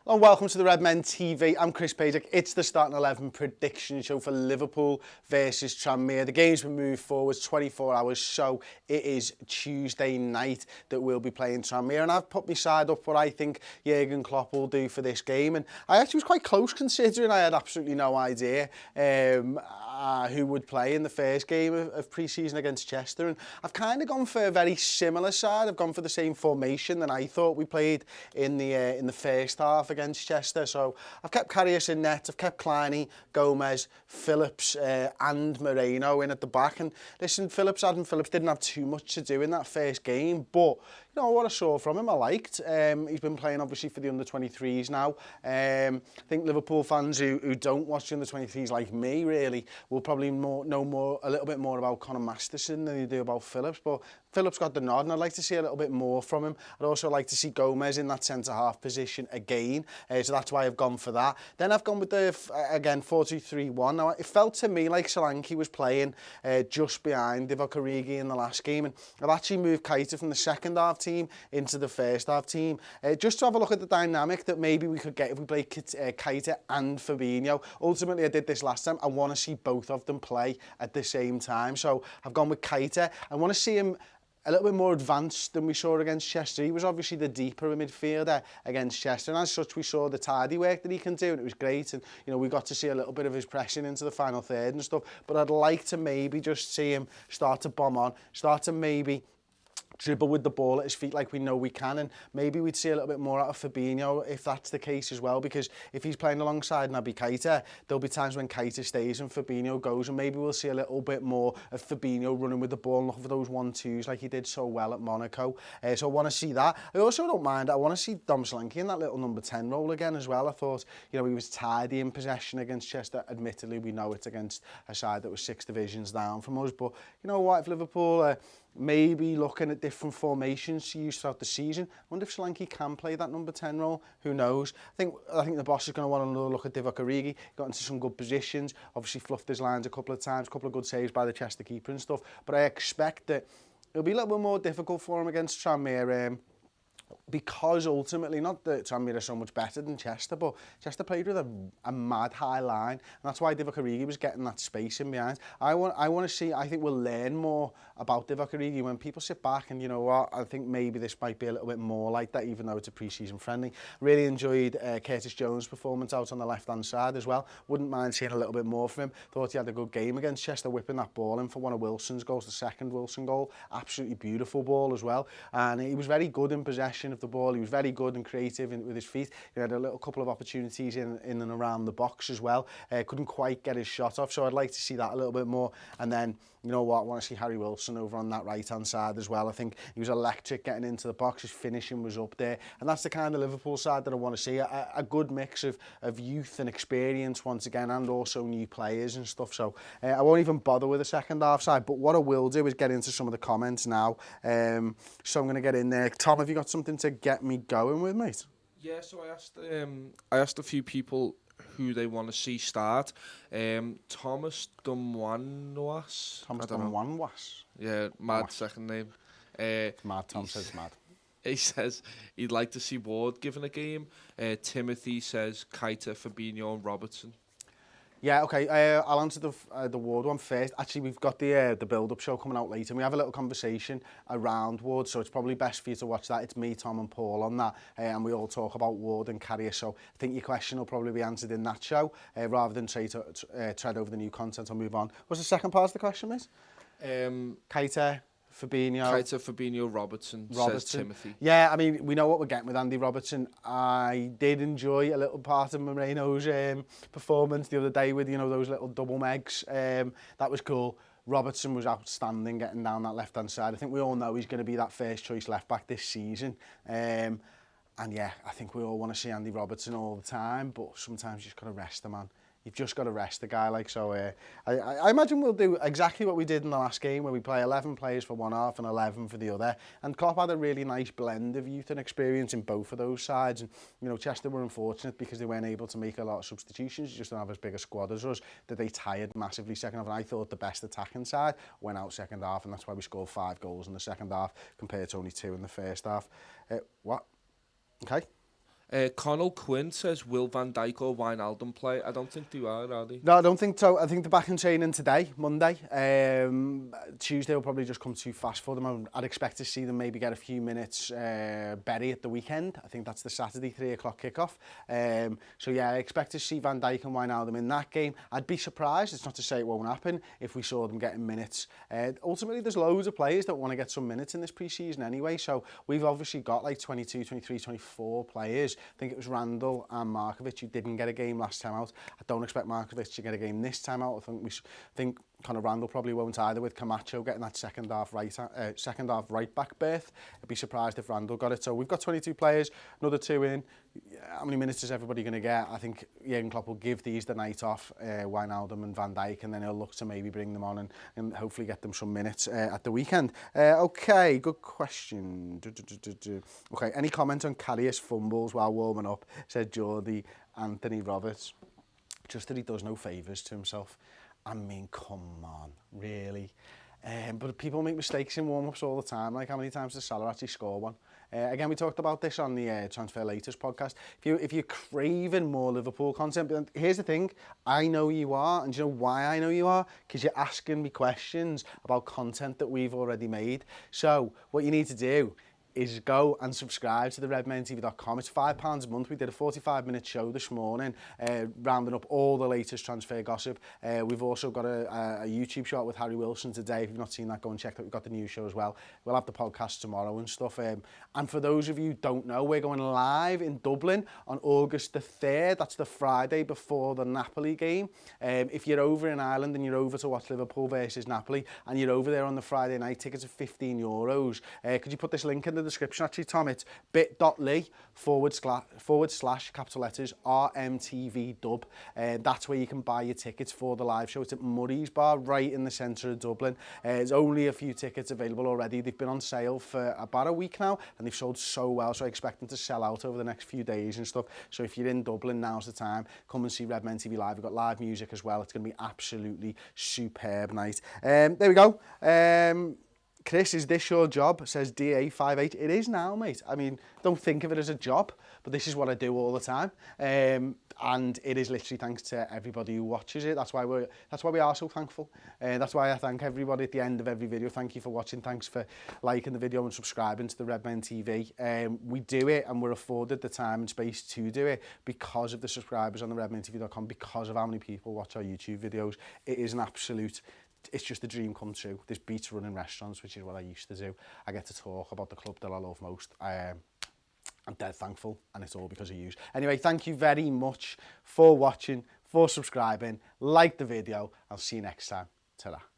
Hello and welcome to the Redmen TV. I'm Chris Pajak. It's the starting 11 prediction show for Liverpool versus Tranmere. The game's been moved forward 24 hours, so it is Tuesday night that we'll be playing Tranmere. And I've put my side up what I think Jurgen Klopp will do for this game. And I actually was quite close considering I had absolutely no idea who would play in the first game of pre-season against Chester. And I've kind of gone for a very similar side. I've gone for the same formation than I thought we played in the first half against Chester. So I've kept Karius in net, I've kept Kleiny, Gomez, Phillips and Moreno in at the back. And listen, Adam Phillips didn't have too much to do in that first game, but you know what I saw from him I liked. He's been playing obviously for the under-23s now. I think Liverpool fans who don't watch the under-23s like me really will probably know a little bit more about Conor Masterson than they do about Phillips, but Phillips got the nod and I'd like to see a little bit more from him. I'd also like to see Gomez in that centre-half position again, so that's why I've gone for that. Then I've gone with the, again, 4-2-3-1. Now, it felt to me like Solanke was playing just behind Divock Origi in the last game, and I've actually moved Keita from the second-half team into the first-half team, just to have a look at the dynamic that maybe we could get if we play Keita and Fabinho. Ultimately, I did this last time. I want to see both of them play at the same time, so I've gone with Keita. I want to see him a little bit more advanced than we saw against Chester. He was obviously the deeper midfielder against Chester, and as such we saw the tidy work that he can do, and it was great. And you know, we got to see a little bit of his pressing into the final third and stuff, but I'd like to maybe just see him start to bomb on, start to maybe dribble with the ball at his feet like we know we can, and maybe we'd see a little bit more out of Fabinho if that's the case as well, because if he's playing alongside Naby Keita, there'll be times when Keita stays and Fabinho goes, and maybe we'll see a little bit more of Fabinho running with the ball and looking for those 1-2s like he did so well at Monaco. So I want to see that. I also don't mind, I want to see Dom Solanke in that little number 10 role again as well. I thought, you know, he was tidy in possession against Chester. Admittedly, we know it's against a side that was 6 divisions down from us, but you know what, if Liverpool maybe looking at different formations to use throughout the season. I wonder if Solanke can play that number 10 role. Who knows? I think the boss is going to want another look at Divock Origi. Got into some good positions. Obviously fluffed his lines a couple of times. A couple of good saves by the Chester keeper and stuff. But I expect that it'll be a little bit more difficult for him against Tranmere. Because ultimately, not that Tranmere are so much better than Chester, but Chester played with a mad high line, and that's why Divock Origi was getting that space in behind. I want to see, I think we'll learn more about Divock Origi when people sit back, and you know what, I think maybe this might be a little bit more like that, even though it's a pre-season friendly. Really enjoyed Curtis Jones' performance out on the left-hand side as well. Wouldn't mind seeing a little bit more from him. Thought he had a good game against Chester, whipping that ball in for one of Wilson's goals, the second Wilson goal. Absolutely beautiful ball as well, and he was very good in possession of the ball. He was very good and creative with his feet. He had a little couple of opportunities in and around the box as well. Couldn't quite get his shot off, so I'd like to see that a little bit more. And then, you know what, I want to see Harry Wilson over on that right-hand side as well. I think he was electric getting into the box. His finishing was up there. And that's the kind of Liverpool side that I want to see. A good mix of youth and experience once again, and also new players and stuff. So I won't even bother with the second half side. But what I will do is get into some of the comments now. So I'm going to get in there. Tom, have you got something to get me going with, mate? Yeah, so I asked a few people who they want to see start. Thomas Dumwanwas. Thomas Dumwanwas. Yeah, mad second name. Mad, Tom says mad. He says he'd like to see Ward given a game. Timothy says Keita, Fabinho and Robertson. Yeah, okay. I'll answer the Ward one first. Actually, we've got the build-up show coming out later, and we have a little conversation around Ward, so it's probably best for you to watch that. It's me, Tom and Paul on that, and we all talk about Ward and Carrier, so I think your question will probably be answered in that show, rather than tread over the new content or move on. What's the second part of the question, mate? Keita, Fabinho, Robertson, says Timothy. Yeah, I mean, we know what we're getting with Andy Robertson. I did enjoy a little part of Moreno's performance the other day with, you know, those little double megs. That was cool. Robertson was outstanding getting down that left-hand side. I think we all know he's going to be that first-choice left-back this season. And yeah, I think we all want to see Andy Robertson all the time, but sometimes you just got to rest the man. You've just got to rest the guy, like, so I imagine we'll do exactly what we did in the last game, where we play 11 players for one half and 11 for the other. And Klopp had a really nice blend of youth and experience in both of those sides. And, you know, Chester were unfortunate because they weren't able to make a lot of substitutions. They just don't have as big a squad as us, that they tired massively second half. And I thought the best attacking side went out second half, and that's why we scored 5 goals in the second half compared to only 2 in the first half. What? Okay. Connell Quinn says, will Van Dijk or Wijnaldum play? I don't think they are they? No, I don't think so. I think they're back in training today, Monday. Tuesday will probably just come too fast for them. I'd expect to see them maybe get a few minutes Berry at the weekend. I think that's the Saturday 3 o'clock kickoff. So yeah, I expect to see Van Dijk and Wijnaldum in that game. I'd be surprised, it's not to say it won't happen, if we saw them getting minutes. Ultimately, there's loads of players that want to get some minutes in this pre-season anyway. So we've obviously got like 22, 23, 24 players. I think it was Randall and Markovic who didn't get a game last time out. I don't expect Markovic to get a game this time out. I think kind of Randall probably won't either, with Camacho getting that second half right back berth. I'd be surprised if Randall got it. So we've got 22 players, another 2 in. How many minutes is everybody going to get? I think Jurgen Klopp will give these the night off, Wijnaldum and Van Dijk, and then he'll look to maybe bring them on and hopefully get them some minutes at the weekend. Okay, good question. Okay, any comment on Karius fumbles while warming up, said Geordie Anthony Roberts. Just that he does no favours to himself. I mean, come on, really? But people make mistakes in warm-ups all the time. Like, how many times does Salah actually score one? Again, we talked about this on the Transfer Latest podcast. If you're craving more Liverpool content, but here's the thing, I know you are, and do you know why I know you are? Because you're asking me questions about content that we've already made. So, what you need to do is go and subscribe to the redmentv.com. It's £5 a month. We did a 45-minute show this morning, rounding up all the latest transfer gossip. We've also got a YouTube shot with Harry Wilson today. If you've not seen that, go and check that. We've got the new show as well. We'll have the podcast tomorrow and stuff. And for those of you who don't know, we're going live in Dublin on August the 3rd. That's the Friday before the Napoli game. If you're over in Ireland and you're over to watch Liverpool versus Napoli, and you're over there on the Friday night, tickets are €15. Could you put this link in the description, actually, Tom? It's bit.ly// capital letters RMTV dub. That's where you can buy your tickets for the live show. It's at Murray's Bar, right in the centre of Dublin. There's only a few tickets available already. They've been on sale for about a week now, and they've sold so well, so I expect them to sell out over the next few days and stuff. So if you're in Dublin, now's the time. Come and see Redmen TV live. We've got live music as well. It's going to be absolutely superb night. There we go. Chris, is this your job? Says DA58. It is now, mate. I mean, don't think of it as a job, but this is what I do all the time. And it is literally thanks to everybody who watches it. That's why we are so thankful. That's why I thank everybody at the end of every video. Thank you for watching. Thanks for liking the video and subscribing to the Redmen TV. We do it, and we're afforded the time and space to do it because of the subscribers on the redmentv.com, because of how many people watch our YouTube videos. It is an absolute... It's just a dream come true. This beats running restaurants, which is what I used to do. I get to talk about the club that I love most. I'm dead thankful, and it's all because of you. Anyway, thank you very much for watching, for subscribing. Like the video. I'll see you next time. Ta-ra.